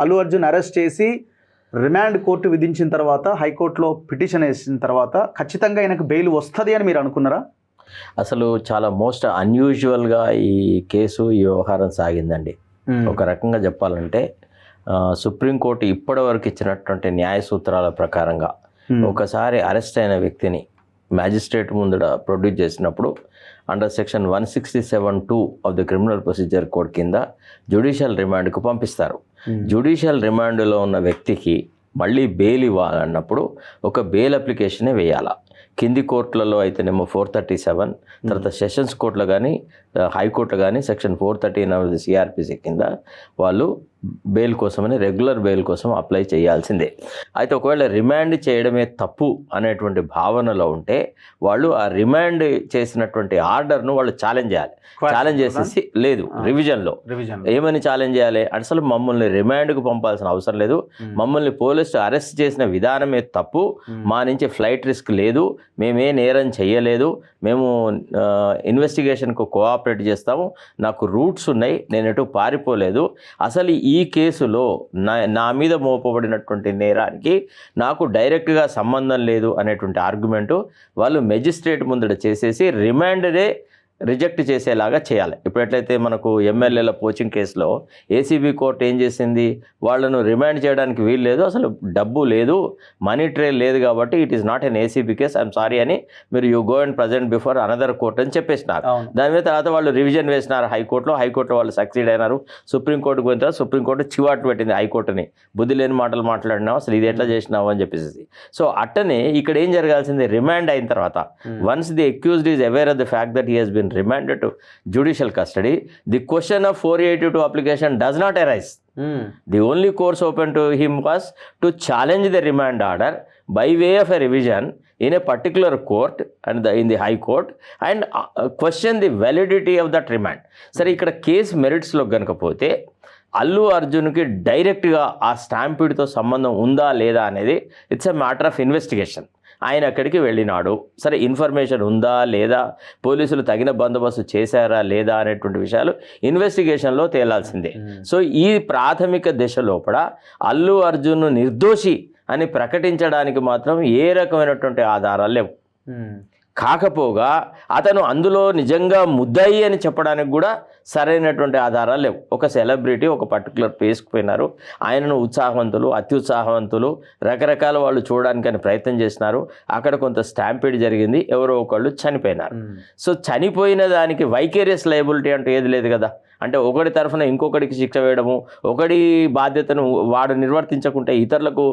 Allu Arjun arrest చేసి remand court విధించిన తర్వాత హైకోర్టులో పిటిషన్ వేసిన తర్వాత ఖచ్చితంగా ఆయనకు బెయిల్ వస్తుంది అని మీరు అనుకున్నారా? అసలు చాలా మోస్ట్ అన్యూజువల్గా ఈ కేసు ఈ వ్యవహారం సాగిందండి. ఒక రకంగా చెప్పాలంటే సుప్రీంకోర్టు ఇప్పటివరకు ఇచ్చినటువంటి న్యాయ సూత్రాల ప్రకారంగా ఒకసారి అరెస్ట్ అయిన వ్యక్తిని మ్యాజిస్ట్రేట్ ముందర ప్రొడ్యూస్ చేసినప్పుడు under section 167(2) of the criminal procedure code కింద జ్యుడిషియల్ రిమాండ్కు పంపిస్తారు. జ్యుడిషియల్ రిమాండ్లో ఉన్న వ్యక్తికి మళ్ళీ బెయిల్ ఇవ్వాలన్నప్పుడు ఒక బెయిల్ అప్లికేషనే వేయాలి. కింది కోర్టులలో అయితేనేమో 437, తర్వాత సెషన్స్ కోర్టులో కానీ హైకోర్టులో కానీ సెక్షన్ 439 సిఆర్పిసి కింద వాళ్ళు బెయిల్ కోసమని రెగ్యులర్ బెయిల్ కోసం అప్లై చేయాల్సిందే. అయితే ఒకవేళ రిమాండ్ చేయడమే తప్పు అనేటువంటి భావనలో ఉంటే వాళ్ళు ఆ రిమాండ్ చేసినటువంటి ఆర్డర్ను వాళ్ళు ఛాలెంజ్ చేయాలి. ఛాలెంజ్ చేసేసి లేదు రివిజన్లో ఏమని ఛాలెంజ్ చేయాలి, అసలు మమ్మల్ని రిమాండ్కు పంపాల్సిన అవసరం లేదు, మమ్మల్ని పోలీసులు అరెస్ట్ చేసిన విధానమే తప్పు, మా నుంచి ఫ్లైట్ రిస్క్ లేదు, మేమే నేరం చెయ్యలేదు, మేము ఇన్వెస్టిగేషన్కు కోఆపరేట్ చేస్తాము, నాకు రూట్స్ ఉన్నాయి, నేను ఎటు పారిపోలేదు, అసలు ఈ కేసులో నా మీద మోపబడినటువంటి నేరానికి నాకు డైరెక్ట్గా సంబంధం లేదు అనేటువంటి ఆర్గ్యుమెంటు వాళ్ళు మెజిస్ట్రేట్ ముందట చేసేసి రిమాండ్నే రిజెక్ట్ చేసేలాగా చేయాలి. ఇప్పుడు ఎట్లయితే మనకు ఎమ్మెల్యేల పోచింగ్ కేసులో ఏసీబీ కోర్టు ఏం చేసింది, వాళ్ళను రిమాండ్ చేయడానికి వీలు లేదు, అసలు డబ్బు లేదు, మనీ ట్రైల్ లేదు కాబట్టి it is not an ACB case, I'm sorry అని మీరు you go and present before another court అని చెప్పేసినారు. దాని మీద తర్వాత వాళ్ళు రివిజన్ వేసినారు హైకోర్టులో వాళ్ళు సక్సీడ్ అయినారు. సుప్రీంకోర్టుకు పోయిన తర్వాత సుప్రీంకోర్టు చివాట్లు పెట్టింది హైకోర్టుని, బుద్ధి లేని మాటలు మాట్లాడినావు, అసలు ఇది ఎట్లా చేసినావు అని చెప్పేసి. సో అట్టనే ఇక్కడ ఏం జరగాల్సింది, రిమాండ్ అయిన తర్వాత once the accused is aware of the fact that he has been remanded to judicial custody, the question of 482 application does not arise. The only course open to him was to challenge the remand order by way of a revision in a particular court and in the high court and question the validity of that remand. సరే ఇక్కడ case మెరిట్స్లో కనుకపోతే Allu అర్జున్కి డైరెక్ట్గా ఆ స్టాంపీడ్తో సంబంధం ఉందా లేదా అనేది it's a matter of investigation. ఆయన అక్కడికి వెళ్ళినాడు, సరే ఇన్ఫర్మేషన్ ఉందా లేదా, పోలీసులు తగిన బందోబస్తు చేశారా లేదా అనేటువంటి విషయాలు ఇన్వెస్టిగేషన్లో తేలాల్సిందే. సో ఈ ప్రాథమిక దశ లోపల అల్లు అర్జున్ నిర్దోషి అని ప్రకటించడానికి మాత్రం ఏ రకమైనటువంటి ఆధారాలు లేవు. కాకపోగా అతను అందులో నిజంగా ముద్దాయి అని చెప్పడానికి కూడా సరైనటువంటి ఆధారాలు లేవు. ఒక సెలబ్రిటీ ఒక పర్టికులర్ ప్లేస్కి పోయినారు, ఆయనను ఉత్సాహవంతులు అత్యుత్సాహవంతులు రకరకాల వాళ్ళు చూడడానికని ప్రయత్నం చేసినారు, అక్కడ కొంత స్టాంపీడ్ జరిగింది, ఎవరో ఒకళ్ళు చనిపోయినారు. సో చనిపోయిన దానికి వైకేరియస్ లయబిలిటీ అంటే ఏది లేదు కదా, అంటే ఒకటి తరఫున ఇంకొకటికి శిక్ష వేయడము, ఒకటి బాధ్యతను వాడు నిర్వర్తించకుంటే ఇతరులకు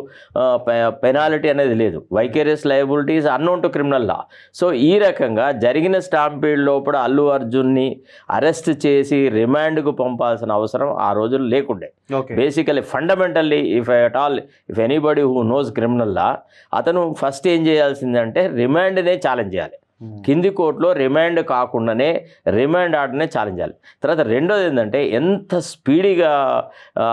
పెనాల్టీ అనేది లేదు. Vicarious liability is unknown to criminal law. So ఈ రకంగా జరిగిన స్టాంపీడ్ లోపల అల్లు అర్జున్ని అరెస్ట్ చేసి రిమాండ్కు పంపాల్సిన అవసరం ఆ రోజుల్లో లేకుండే. Basically fundamentally if anybody who knows criminal లా, అతను ఫస్ట్ ఏం చేయాల్సిందంటే రిమాండ్నే ఛాలెంజ్ చేయాలి. కింది కోర్టులో రిమాండ్ కాకుండానే రిమాండ్ ఆర్డర్నే ఛాలెంజ్ చేయాలి. తర్వాత రెండోది ఏంటంటే ఎంత స్పీడీగా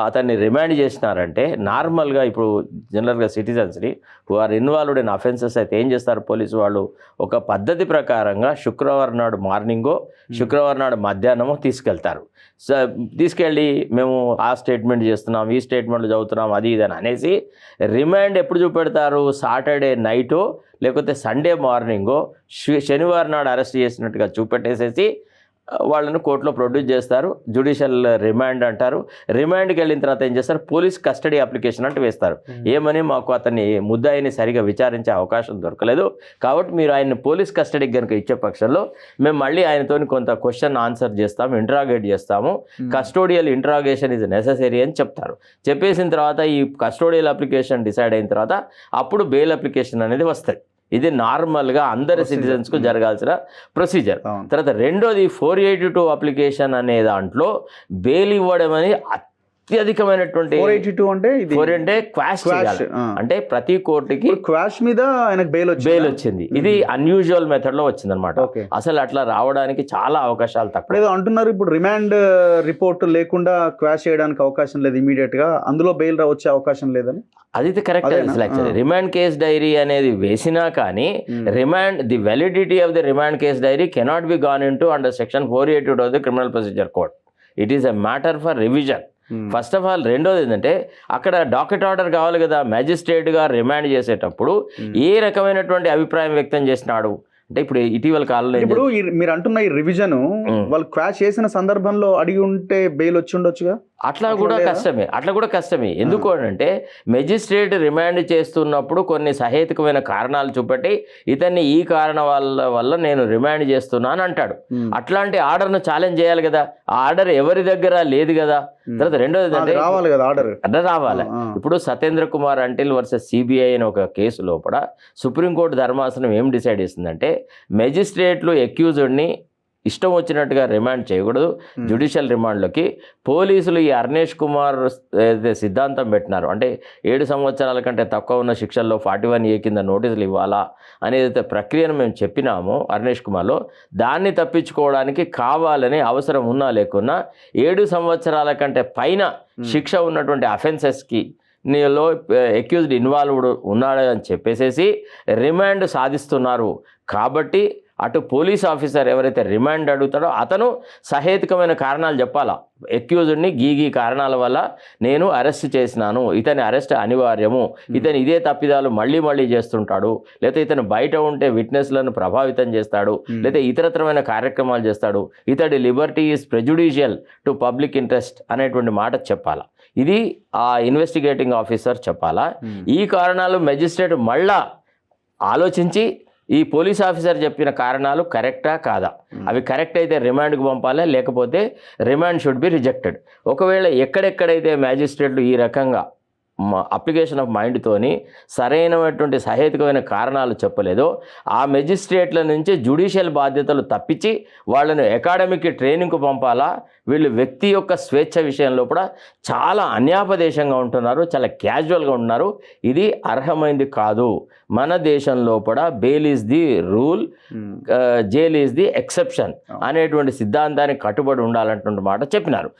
అతన్ని రిమాండ్ చేసినారంటే, నార్మల్గా ఇప్పుడు జనరల్గా సిటిజన్స్ని who are involved in offences అయితే ఏం చేస్తారు పోలీసు వాళ్ళు, ఒక పద్ధతి ప్రకారంగా శుక్రవారం నాడు మార్నింగో శుక్రవారం నాడు మధ్యాహ్నమో తీసుకెళ్తారు. సో తీసుకెళ్ళి మేము ఆ స్టేట్మెంట్ చేస్తున్నాం, ఈ స్టేట్మెంట్లు చదువుతున్నాం, అది ఇదని అనేసి రిమాండ్ ఎప్పుడు చూపెడతారు, సాటర్డే నైటో లేకపోతే సండే మార్నింగో శనివారం నాడు అరెస్ట్ చేసినట్టుగా చూపెట్టేసేసి వాళ్ళని కోర్టులో ప్రొడ్యూస్ చేస్తారు. జ్యుడిషియల్ రిమాండ్ అంటారు. రిమాండ్కి వెళ్ళిన తర్వాత ఏం చేస్తారు, పోలీస్ కస్టడీ అప్లికేషన్ అంటే వేస్తారు. ఏమని, మాకు అతన్ని ముద్దాయిని సరిగా విచారించే అవకాశం దొరకలేదు కాబట్టి మీరు ఆయన్ని పోలీస్ కస్టడీకి కనుక ఇచ్చే పక్షంలో మేము మళ్ళీ ఆయనతో కొంత క్వశ్చన్ ఆన్సర్ చేస్తాము, ఇంట్రాగేట్ చేస్తాము, కస్టోడియల్ ఇంట్రాగేషన్ ఈజ్ నెససరీ అని చెప్తారు. చెప్పేసిన తర్వాత ఈ కస్టోడియల్ అప్లికేషన్ డిసైడ్ అయిన తర్వాత అప్పుడు బెయిల్ అప్లికేషన్ అనేది వస్తుంది. ఇది నార్మల్గా అందరి సిటిజన్స్కు జరగాల్సిన ప్రొసీజర్. తర్వాత రెండోది 482 అప్లికేషన్ అనే దాంట్లో బెయిల్ ఇవ్వడం అని అత్యధికమైనటువంటి 482 అంటే ఇది 4 అంటే క్వాష్ చేయాలి. అంటే ప్రతి కోర్టుకి క్వాష్ మీద ఆయనకు బెయిల్ వచ్చింది. ఇది అన్యూజువల్ మెథడ్ లో వచ్చింది అనమాట. అసలు అట్లా రావడానికి చాలా అవకాశాలు తక్కువ. ఏదో అంటున్నారు ఇప్పుడు రిమాండ్ రిపోర్ట్ లేకుండా క్వాష్ చేయడానికి అవకాశం లేదు, ఇమీడియట్ గా అందులో బెయిల్ వచ్చే అవకాశం లేదని. అది కరెక్ట్. రిమాండ్ కేస్ డైరీ అనేది వేసినా కానీ the validity of the remand case dairy cannot be gone in to under section 482 of the criminal procedure code. It is a matter for revision. First of all. రెండోది ఏంటంటే అక్కడ docket order కావాలి కదా, మ్యాజిస్ట్రేట్గా remand చేసేటప్పుడు ఏ రకమైనటువంటి అభిప్రాయం వ్యక్తం చేసినాడు అంటే ఇప్పుడు ఇటీవల కాలంలో ఇప్పుడు మీరు అంటున్న ఈ రివిజన్ వాళ్ళు క్వాష్ చేసిన సందర్భంలో అడిగి ఉంటే బెయిల్ వచ్చి ఉండొచ్చుగా. అట్లా కూడా కష్టమే. ఎందుకు అంటే మెజిస్ట్రేట్ రిమాండ్ చేస్తున్నప్పుడు కొన్ని సహేతుకమైన కారణాలు చూపెట్టి ఇతన్ని ఈ కారణం వల్ల నేను రిమాండ్ చేస్తున్నాను అంటాడు. అట్లాంటి ఆర్డర్ను ఛాలెంజ్ చేయాలి కదా, ఆ ఆర్డర్ ఎవరి దగ్గర లేదు కదా. తర్వాత రెండోది అంటే రావాలి కదా ఆర్డర్ రావాలి. ఇప్పుడు Satyendra Kumar until versus CBI అనే ఒక కేసు లోపల సుప్రీంకోర్టు ధర్మాసనం ఏం డిసైడ్ చేసిందంటే మెజిస్ట్రేట్లు అక్యూజ్డ్ని ఇష్టం వచ్చినట్టుగా రిమాండ్ చేయకూడదు, జ్యుడిషియల్ రిమాండ్లోకి. పోలీసులు ఈ అర్నేష్ కుమార్ ఏదైతే సిద్ధాంతం పెట్టినారు అంటే 7 సంవత్సరాల కంటే తక్కువ ఉన్న శిక్షల్లో 41A కింద నోటీసులు ఇవ్వాలా అనేది ప్రక్రియను మేము చెప్పినామో అర్నేష్ కుమార్లో, దాన్ని తప్పించుకోవడానికి కావాలని అవసరం ఉన్నా లేకున్నా 7 సంవత్సరాల కంటే పైన శిక్ష ఉన్నటువంటి అఫెన్సెస్కి నీలో అక్యూజ్డ్ ఇన్వాల్వ్డ్ ఉన్నాడు అని చెప్పేసేసి రిమాండ్ సాధిస్తున్నారు. కాబట్టి అటు పోలీస్ ఆఫీసర్ ఎవరైతే రిమాండ్ అడుగుతాడో అతను సహేతుకమైన కారణాలు చెప్పాలా. అక్యూజ్డ్ని గీ కారణాల వల్ల నేను అరెస్ట్ చేసినాను, ఇతని అరెస్ట్ అనివార్యము, ఇతను ఇదే తప్పిదాలు మళ్ళీ చేస్తుంటాడు, లేకపోతే ఇతను బయట ఉంటే విట్నెస్లను ప్రభావితం చేస్తాడు, లేకపోతే ఇతరత్రమైన కార్యక్రమాలు చేస్తాడు, ఇతడి liberty is prejudicial to public interest అనేటువంటి మాట చెప్పాలా. ఇది ఆ ఇన్వెస్టిగేటింగ్ ఆఫీసర్ చెప్పాలా. ఈ కారణాలు మెజిస్ట్రేట్ మళ్ళా ఆలోచించి ఈ పోలీస్ ఆఫీసర్ చెప్పిన కారణాలు కరెక్టా కాదా, అవి కరెక్ట్ అయితే రిమాండ్కి పంపాలి, లేకపోతే రిమాండ్ షుడ్ బి రిజెక్టెడ్. ఒకవేళ ఎక్కడెక్కడైతే మ్యాజిస్ట్రేట్లు ఈ రకంగా అప్లికేషన్ ఆఫ్ మైండ్తోని సరైనటువంటి సహేతుకమైన కారణాలు చెప్పలేదో ఆ మెజిస్ట్రేట్ల నుంచి జ్యుడిషియల్ బాధ్యతలు తప్పించి వాళ్ళను అకాడమిక్ ట్రైనింగ్కు పంపాలా. వీళ్ళు వ్యక్తి యొక్క స్వేచ్ఛ విషయంలో కూడా చాలా అన్యాపదేశంగా ఉంటున్నారు, చాలా క్యాజువల్గా ఉంటున్నారు. ఇది అర్హమైంది కాదు. మన దేశంలో కూడా bail is the rule, jail is the exception అనేటువంటి సిద్ధాంతానికి కట్టుబడి ఉండాలంటున్న మాట చెప్పినారు.